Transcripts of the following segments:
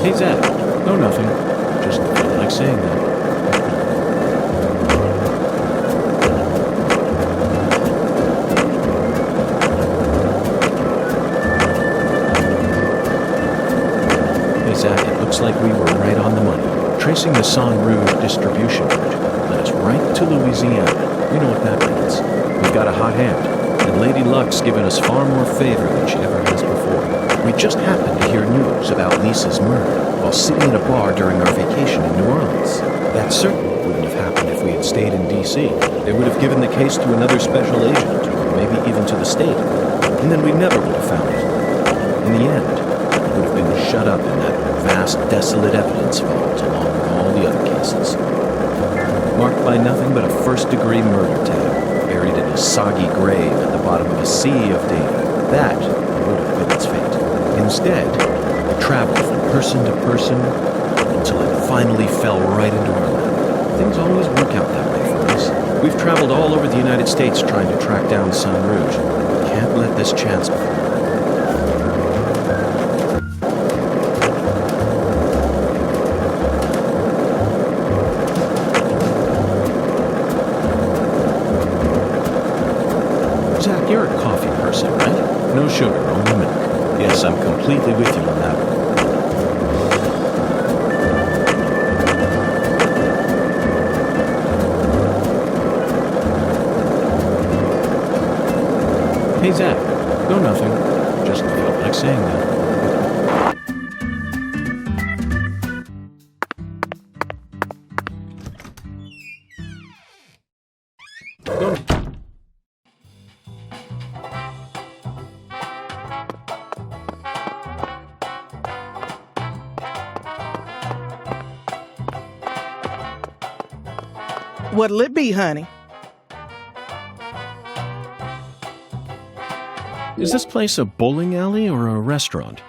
Hey, Zach. No, nothing. Just felt like saying that. Hey, Zach, it looks like we were right on the money. Tracing the San Rouge distribution route led us right to Louisiana. You know what that means. We've got a hot hand, and Lady Luck's given us far more favor than she ever has before. We just happened to hear news about Lisa's murder while sitting at a bar during our vacation in New Orleans. That certainly wouldn't have happened if we had stayed in D.C. They would have given the case to another special agent, or maybe even to the state, and then we never would have found it. In the end, it would have been shut up in that vast, desolate evidence vault along with all the other cases. Marked by nothing but a first-degree murder tale, buried in a soggy grave at the bottom of a sea of data. That would have been its fate. Instead, it traveled from person to person until it finally fell right into our lap. Things always work out that way for us. We've traveled all over the United States trying to track down San Rouge. We can't let this chance go. Zach, you're a coffee person, right? No sugar, only milk. Yes, I'm completely with you on that one. Hey, Zach. No, nothing. Just felt like saying that. Go. What'll it be, honey? Is this place a bowling alley or a restaurant?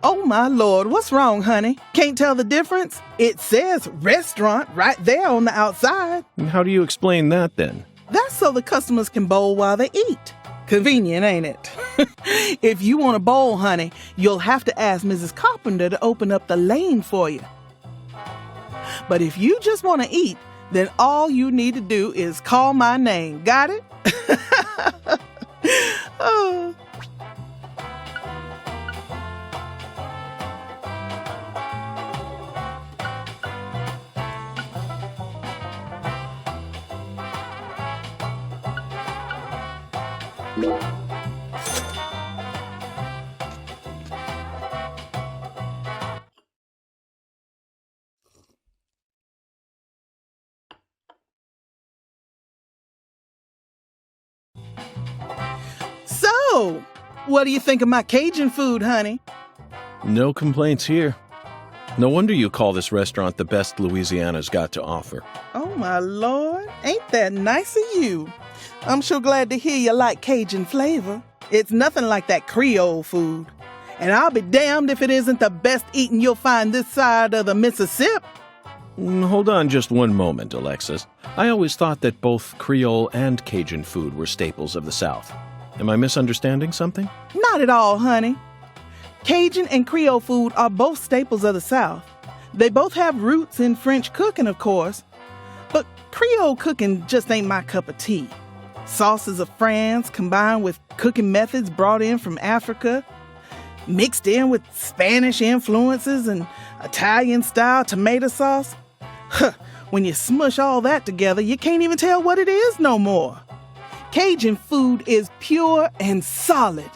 Oh, my Lord, what's wrong, honey? Can't tell the difference? It says restaurant right there on the outside. And how do you explain that, then? That's so the customers can bowl while they eat. Convenient, ain't it? If you want to bowl, honey, you'll have to ask Mrs. Carpenter to open up the lane for you. But if you just want to eat, then all you need to do is call my name. Got it? Oh. So, what do you think of my Cajun food, honey? No complaints here. No wonder you call this restaurant the best Louisiana's got to offer. Oh, my Lord. Ain't that nice of you? I'm sure glad to hear you like Cajun flavor. It's nothing like that Creole food. And I'll be damned if it isn't the best eating you'll find this side of the Mississippi. Hold on just one moment, Alexis. I always thought that both Creole and Cajun food were staples of the South. Am I misunderstanding something? Not at all, honey. Cajun and Creole food are both staples of the South. They both have roots in French cooking, of course. But Creole cooking just ain't my cup of tea. Sauces of France combined with cooking methods brought in from Africa, mixed in with Spanish influences and Italian-style tomato sauce. When you smush all that together, you can't even tell what it is no more. Cajun food is pure and solid.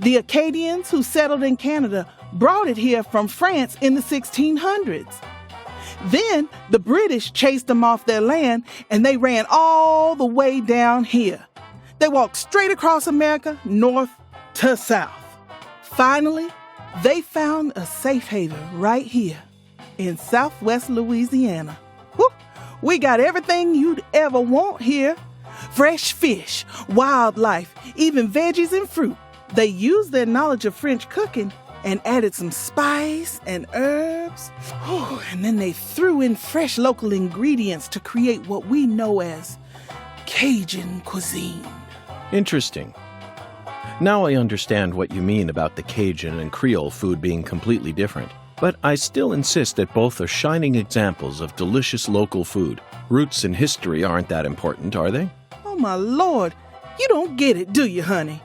The Acadians who settled in Canada brought it here from France in the 1600s. Then the British chased them off their land and they ran all the way down here. They walked straight across America, north to south. Finally, they found a safe haven right here in Southwest Louisiana. Whew, we got everything you'd ever want here. Fresh fish, wildlife, even veggies and fruit. They used their knowledge of French cooking and added some spice and herbs. Whew, and then they threw in fresh local ingredients to create what we know as Cajun cuisine. Interesting. Now I understand what you mean about the Cajun and Creole food being completely different. But I still insist that both are shining examples of delicious local food. Roots and history aren't that important, are they? Oh, my Lord. You don't get it, do you, honey?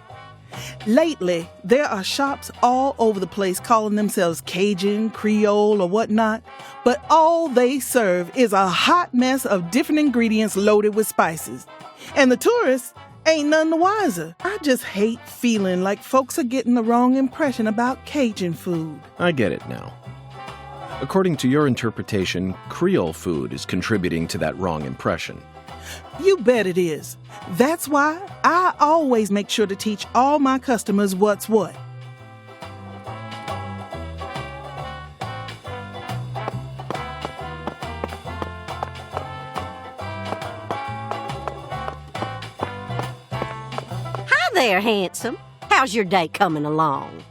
Lately, there are shops all over the place calling themselves Cajun, Creole, or whatnot, but all they serve is a hot mess of different ingredients loaded with spices. And the tourists ain't none the wiser. I just hate feeling like folks are getting the wrong impression about Cajun food. I get it now. According to your interpretation, Creole food is contributing to that wrong impression. You bet it is. That's why I always make sure to teach all my customers what's what. Hi there, handsome. How's your day coming along?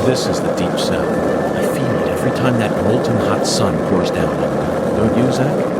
This is the deep south. I feel it every time that molten hot sun pours down on me. Don't you, Zach?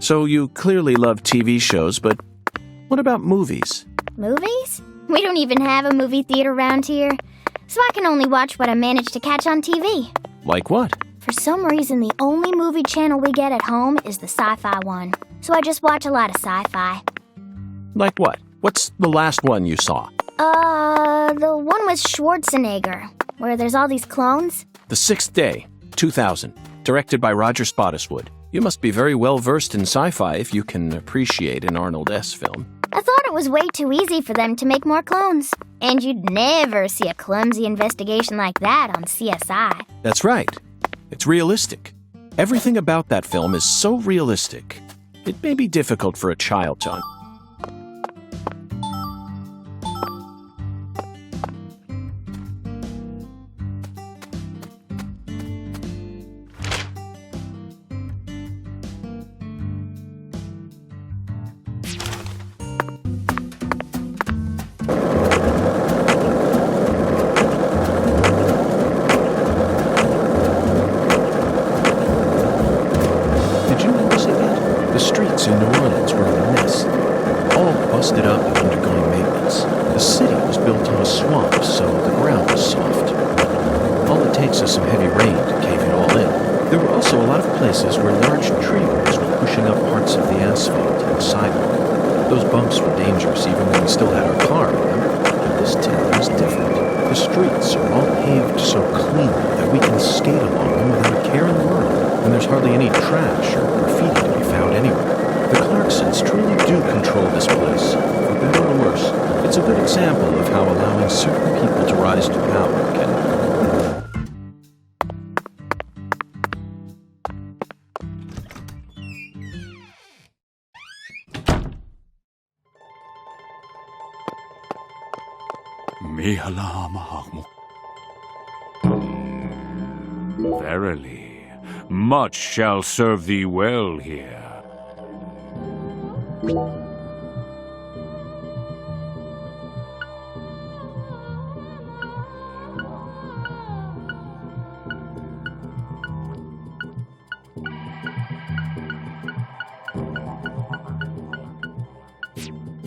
So you clearly love TV shows, but what about movies? Movies? We don't even have a movie theater around here, so I can only watch what I manage to catch on TV. Like what? For some reason, the only movie channel we get at home is the sci-fi one. so I just watch a lot of sci-fi. Like what? What's the last one you saw? The one with Schwarzenegger, where there's all these clones. The Sixth Day, 2000, directed by Roger Spottiswoode. You must be very well versed in sci-fi if you can appreciate an Arnold S. film. I thought it was way too easy for them to make more clones. And you'd never see a clumsy investigation like that on CSI. That's right. It's realistic. Everything about that film is so realistic. It may be difficult for a child to understand. The streets in New Orleans were a mess, all busted up and undergoing maintenance. The city was built on a swamp, so the ground was soft. All it takes is some heavy rain to cave it all in. There were also a lot of places where large tree roots were pushing up parts of the asphalt and the sidewalk. Those bumps were dangerous even when we still had our car, remember? But this town is different. The streets are all paved so cleanly that we can skate along them without a care in the world, and there's hardly any trash or graffiti to be found anywhere. The Clarksons truly do control this place, for better or worse. It's a good example of how allowing certain people to rise to power can... Verily, much shall serve thee well here.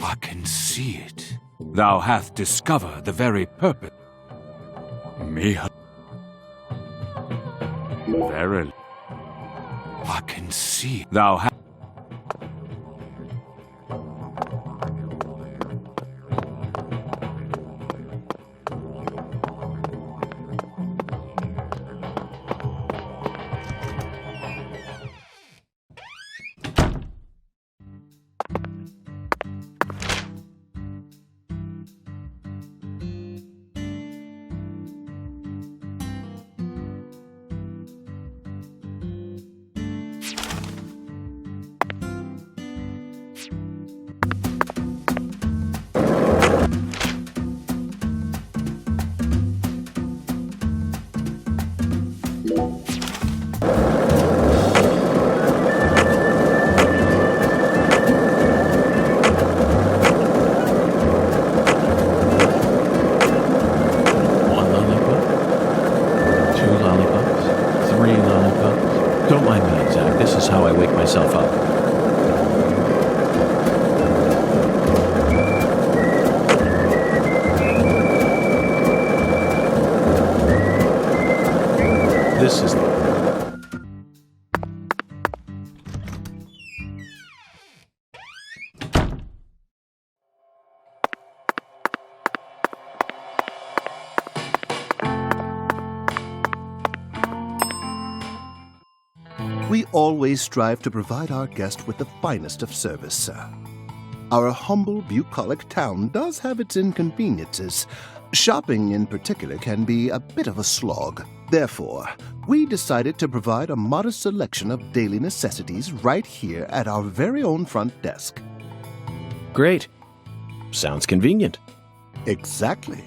I can see it. Thou hath discovered the very purpose. Verily, I can see thou hast. Don't mind me, Zach. This is how I wake myself up. This is the... We always strive to provide our guest with the finest of service, sir. Our humble, bucolic town does have its inconveniences. Shopping, in particular, can be a bit of a slog. Therefore, we decided to provide a modest selection of daily necessities right here at our very own front desk. Great. Sounds convenient. Exactly.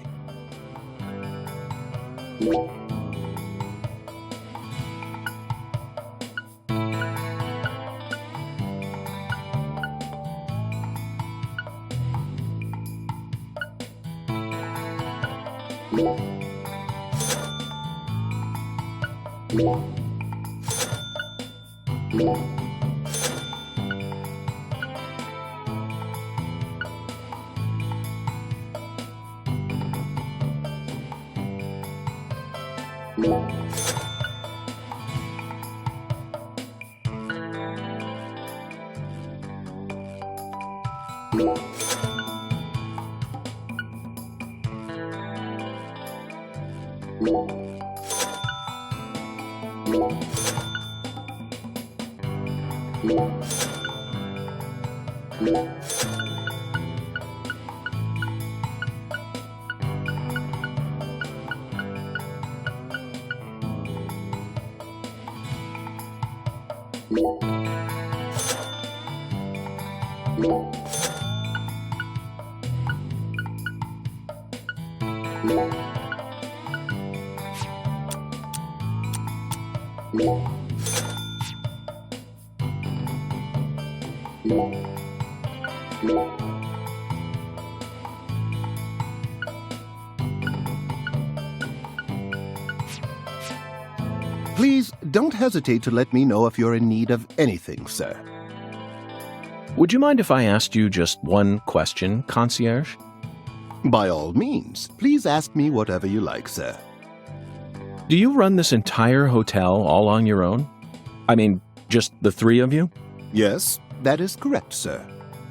Please don't hesitate to let me know if you're in need of anything, sir. Would you mind if I asked you just one question, concierge? By all means, please ask me whatever you like, sir. Do you run this entire hotel all on your own? I mean, just the three of you? Yes, that is correct, sir.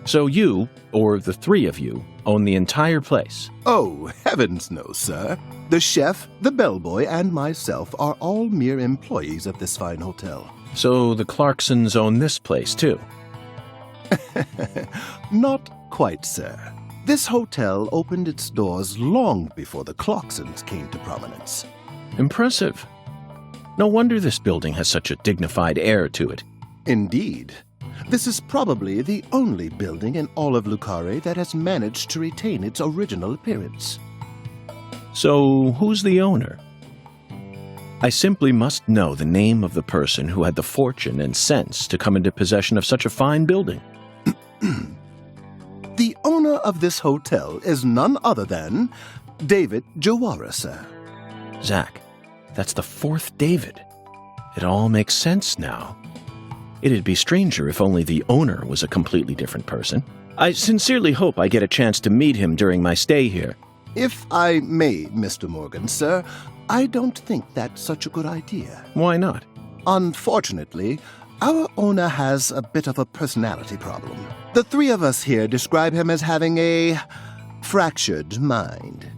So you, or the three of you, own the entire place? Oh, heavens no, sir. The chef, the bellboy, and myself are all mere employees of this fine hotel. So the Clarksons own this place, too? Not quite, sir. This hotel opened its doors long before the Clarksons came to prominence. Impressive. No wonder this building has such a dignified air to it. Indeed. This is probably the only building in all of Lucare that has managed to retain its original appearance. So, who's the owner? I simply must know the name of the person who had the fortune and sense to come into possession of such a fine building. The owner of this hotel is none other than David Jawara, sir. Zach, that's the fourth David. It all makes sense now. It'd be stranger if only the owner was a completely different person. I sincerely hope I get a chance to meet him during my stay here. If I may, Mr. Morgan, sir, I don't think that's such a good idea. Why not? Unfortunately, our owner has a bit of a personality problem. The three of us here describe him as having a fractured mind.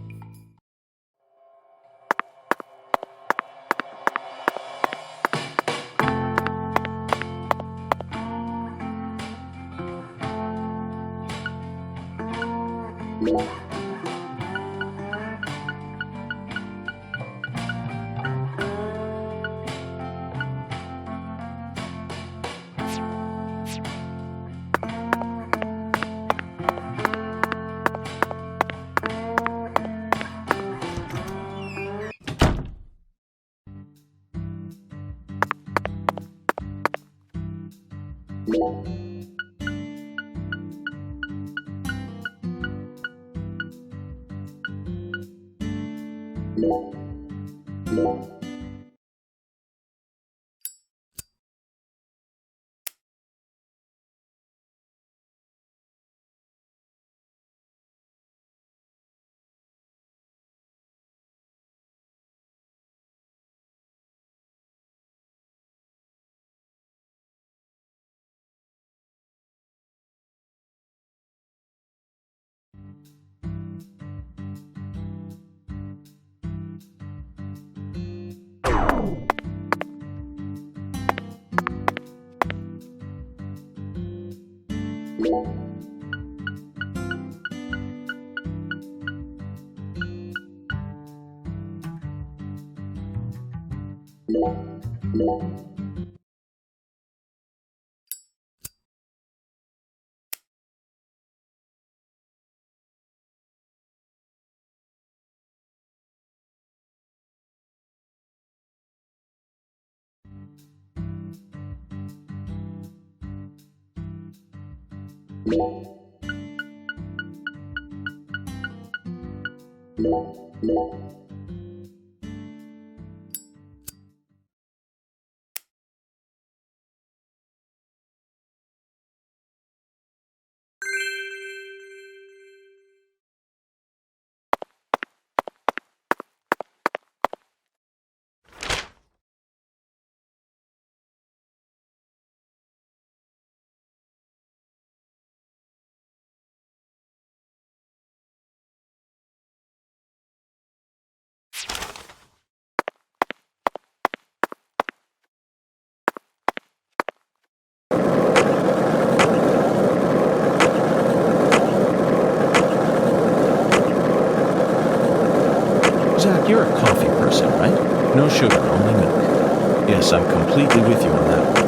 sugar, only milk. Yes, I'm completely with you on that one.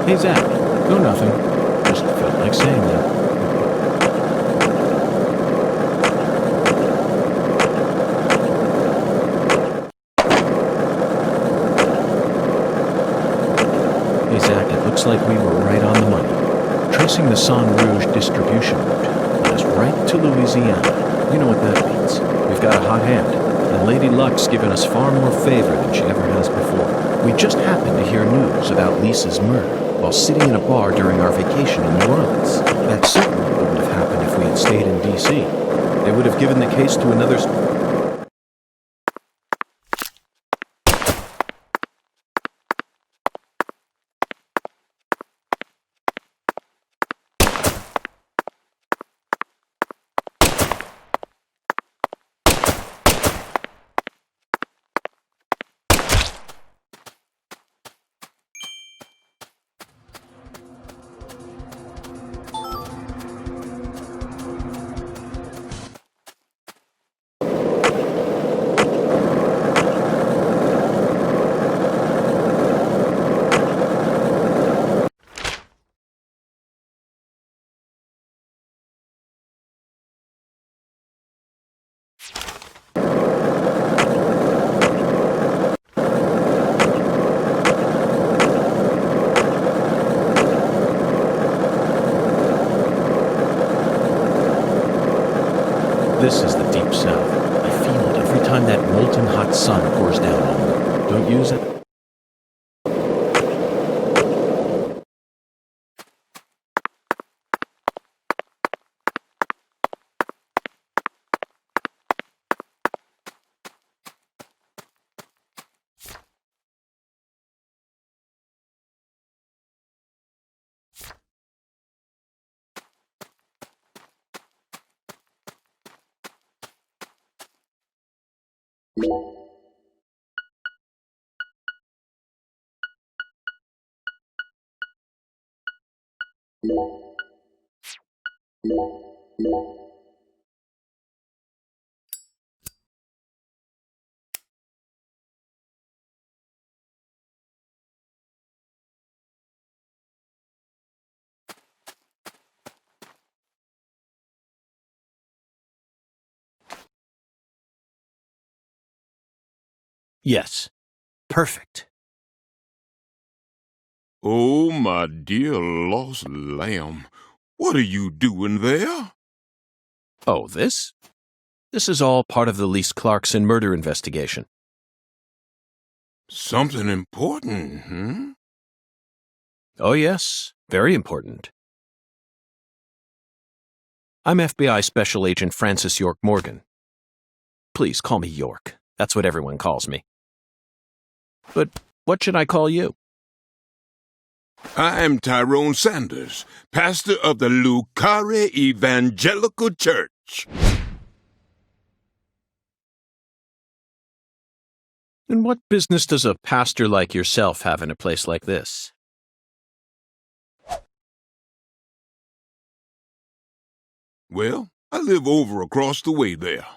Hey, Zach. No, nothing. Just felt like saying that. Hey, Zach, it looks like we were right on the money. Tracing the Sang Rouge distribution route led us right to Louisiana. You know what that means. We've got a hot hand, and Lady Luck's given us far more favor than she ever has before. We just happened to hear news about Lisa's murder while sitting in a bar during our vacation in New Orleans. That certainly wouldn't have happened if we had stayed in D.C. They would have given the case to another... This is the deep south. I feel it every time that molten hot sun pours down on me. Don't use it? Yes. Perfect. Oh, my dear lost lamb, what are you doing there? Oh, this? This is all part of the Lise Clarkson murder investigation. Something important, hmm? Oh, yes. Very important. I'm FBI Special Agent Francis York Morgan. Please call me York. That's what everyone calls me. But what should I call you? I am Tyrone Sanders, pastor of the Lucare Evangelical Church. And what business does a pastor like yourself have in a place like this? Well, I live over across the way there.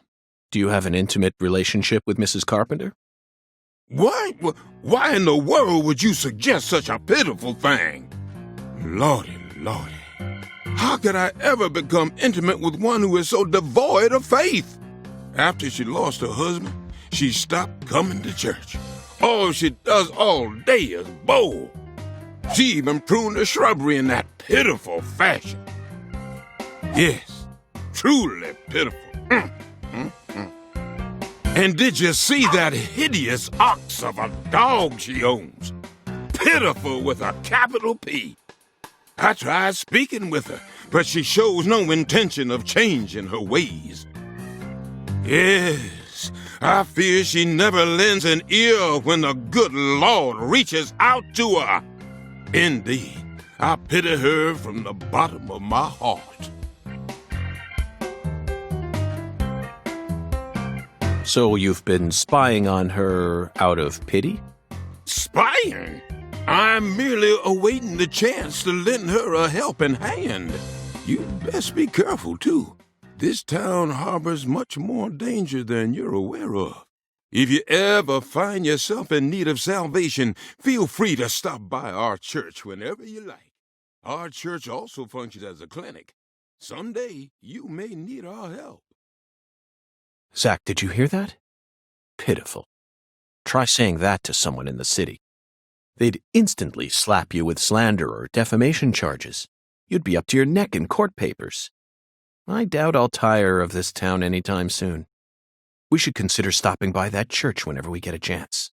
Do you have an intimate relationship with Mrs. Carpenter? Why in the world would you suggest such a pitiful thing? Lordy, Lordy, how could I ever become intimate with one who is so devoid of faith? After she lost her husband, she stopped coming to church. All she does all day is bowl. She even pruned the shrubbery in that pitiful fashion. Yes, truly pitiful. And did you see that hideous ox of a dog she owns? Pitiful with a capital P. I tried speaking with her, but she shows no intention of changing her ways. Yes, I fear she never lends an ear when the good Lord reaches out to her. Indeed, I pity her from the bottom of my heart. So you've been spying on her out of pity? Spying? I'm merely awaiting the chance to lend her a helping hand. You'd best be careful, too. This town harbors much more danger than you're aware of. If you ever find yourself in need of salvation, feel free to stop by our church whenever you like. Our church also functions as a clinic. Someday, you may need our help. Zach, did you hear that? Pitiful. Try saying that to someone in the city. They'd instantly slap you with slander or defamation charges. You'd be up to your neck in court papers. I doubt I'll tire of this town anytime soon. We should consider stopping by that church whenever we get a chance.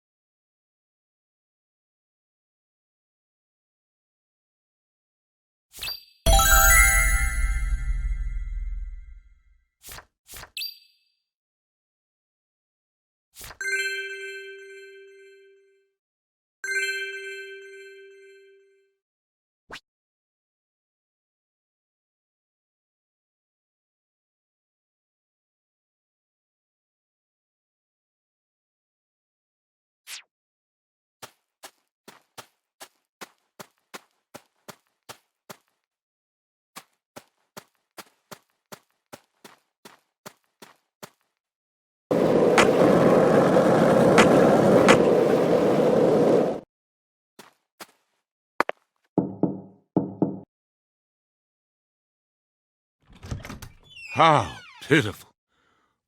How pitiful.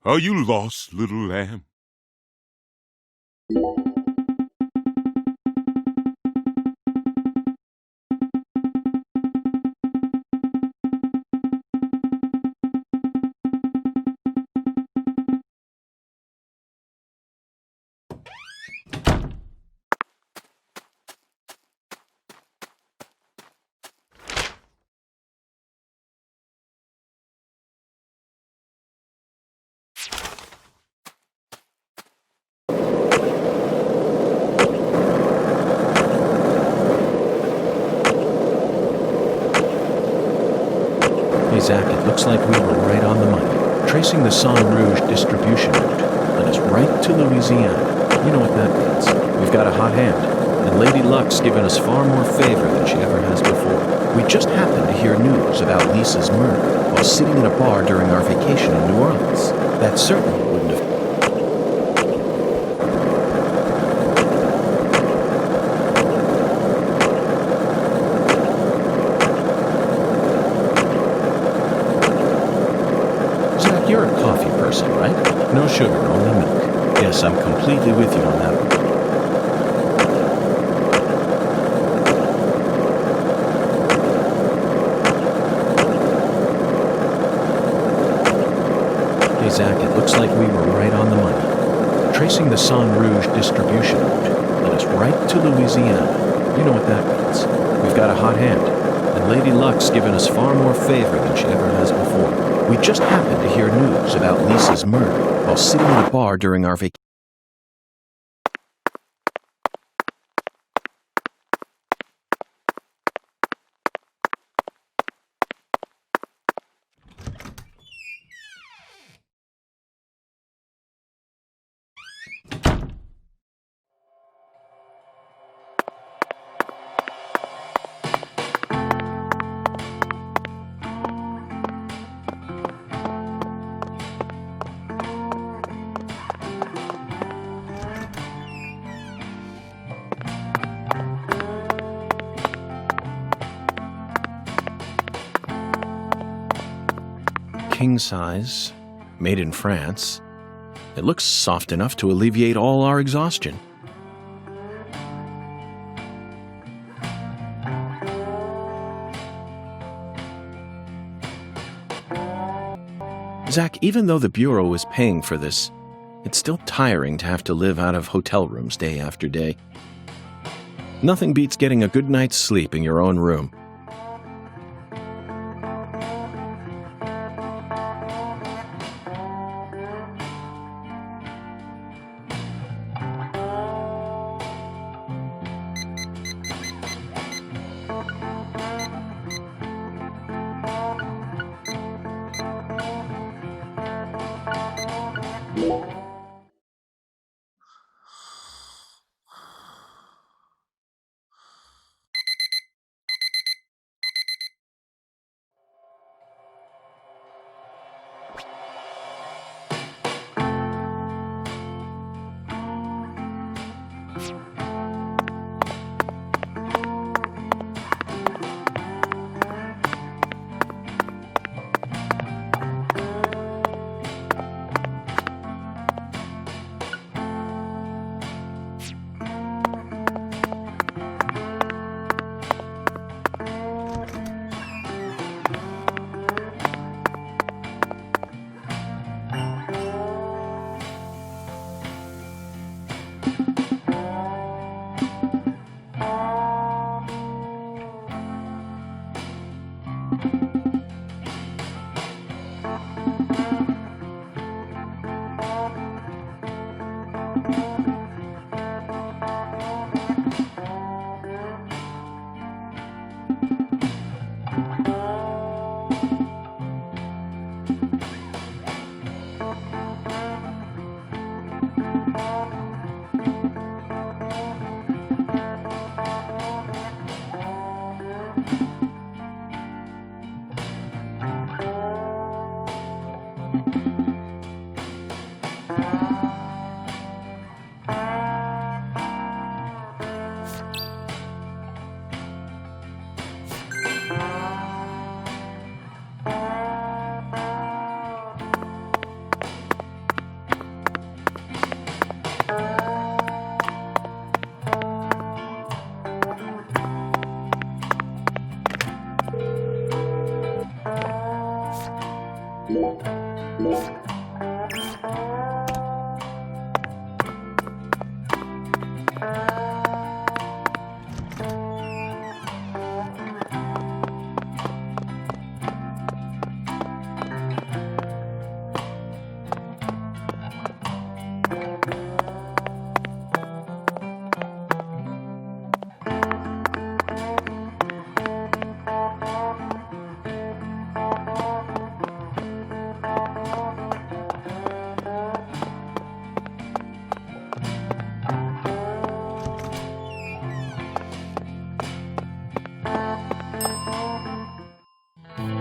Are you lost, little lamb? Hey, Zach, it looks like we were right on the money. Tracing the Sang Rouge distribution route led us right to Louisiana. You know what that means. We've got a hot hand, and Lady Luck's given us far more favor than she ever has before. We just happened to hear news about Lisa's murder while sitting in a bar during our vacation in New Orleans. That certainly wouldn't have... Zach, you're a coffee person, right? No sugar, only milk. Yes, I'm completely with you on that one. Hey, Zach, it looks like we were right on the money. Tracing the Sang Rouge distribution route led us right to Louisiana. You know what that means. We've got a hot hand, and Lady Luck's given us far more favor than she ever has before. We just happened to hear news about Lisa's murder while sitting in a bar during our vacation. King size, made in France. It looks soft enough to alleviate all our exhaustion. Zach, even though the Bureau is paying for this, it's still tiring to have to live out of hotel rooms day after day. Nothing beats getting a good night's sleep in your own room.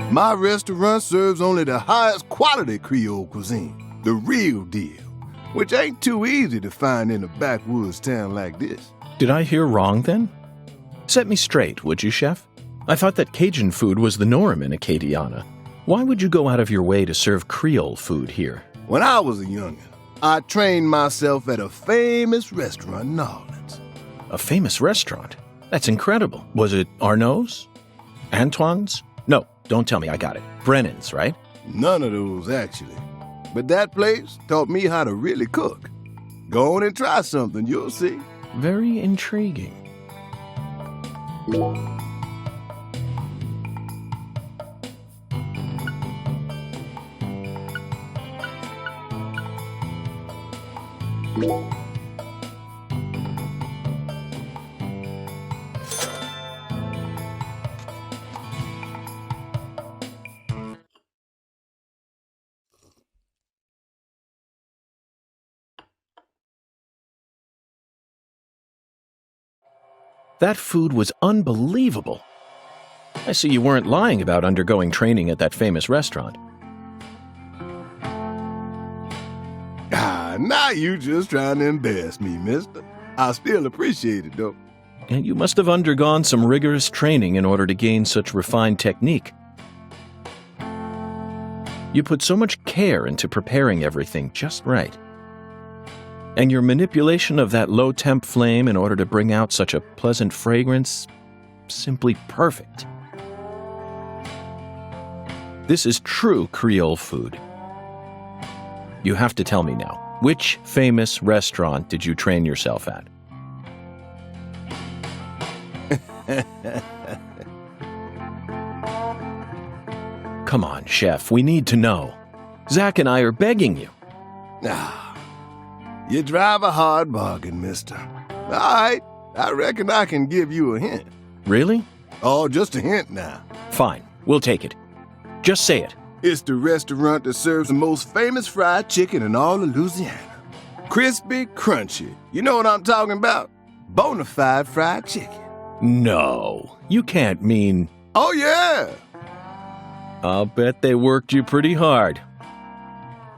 My restaurant serves only the highest quality Creole cuisine, the real deal, which ain't too easy to find in a backwoods town like this. Did I hear wrong then? Set me straight, would you, Chef? I thought that Cajun food was the norm in Acadiana. Why would you go out of your way to serve Creole food here? When I was a youngin', I trained myself at a famous restaurant in New Orleans. A famous restaurant? That's incredible. Was it Arnaud's? Antoine's? No, don't tell me, I got it. Brennan's, right? None of those, actually. But that place taught me how to really cook. Go on and try something, you'll see. Very intriguing. That food was unbelievable. I see you weren't lying about undergoing training at that famous restaurant. Now you just trying to embarrass me, mister. I still appreciate it, though. And you must have undergone some rigorous training in order to gain such refined technique. You put so much care into preparing everything just right. And your manipulation of that low-temp flame in order to bring out such a pleasant fragrance, simply perfect. This is true Creole food. You have to tell me now, which famous restaurant did you train yourself at? Come on, Chef, we need to know. Zach and I are begging you. You drive a hard bargain, mister. All right, I reckon I can give you a hint. Really? Oh, just a hint now. Fine, we'll take it. Just say it. It's the restaurant that serves the most famous fried chicken in all of Louisiana. Crispy, crunchy. You know what I'm talking about? Bonafide fried chicken. No, you can't mean... Oh, yeah. I'll bet they worked you pretty hard.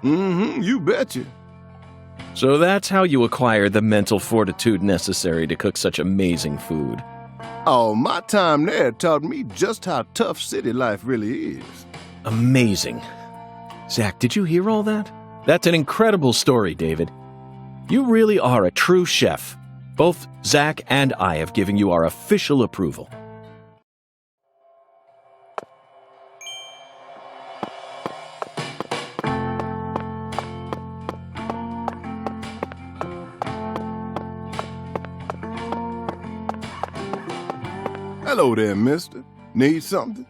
You betcha. So that's how you acquire the mental fortitude necessary to cook such amazing food. Oh, my time there taught me just how tough city life really is. Amazing. Zach, did you hear all that? That's an incredible story, David. You really are a true chef. Both Zach and I have given you our official approval. Hello there, mister. Need something?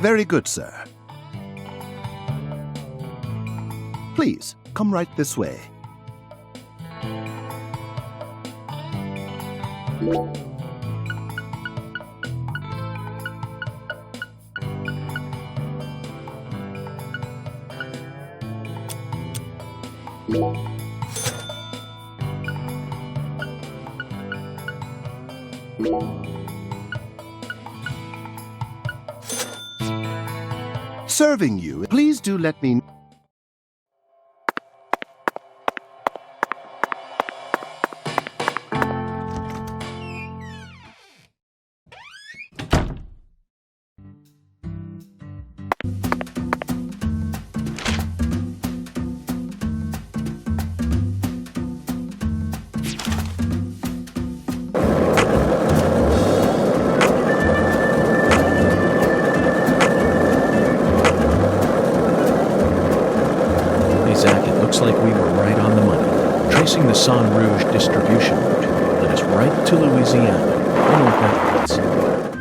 Very good, sir. Please, come right this way. Serving you. Please do let me... Zach, it looks like we were right on the money. Tracing the Sang Rouge distribution route led us right to Louisiana. You know what that means.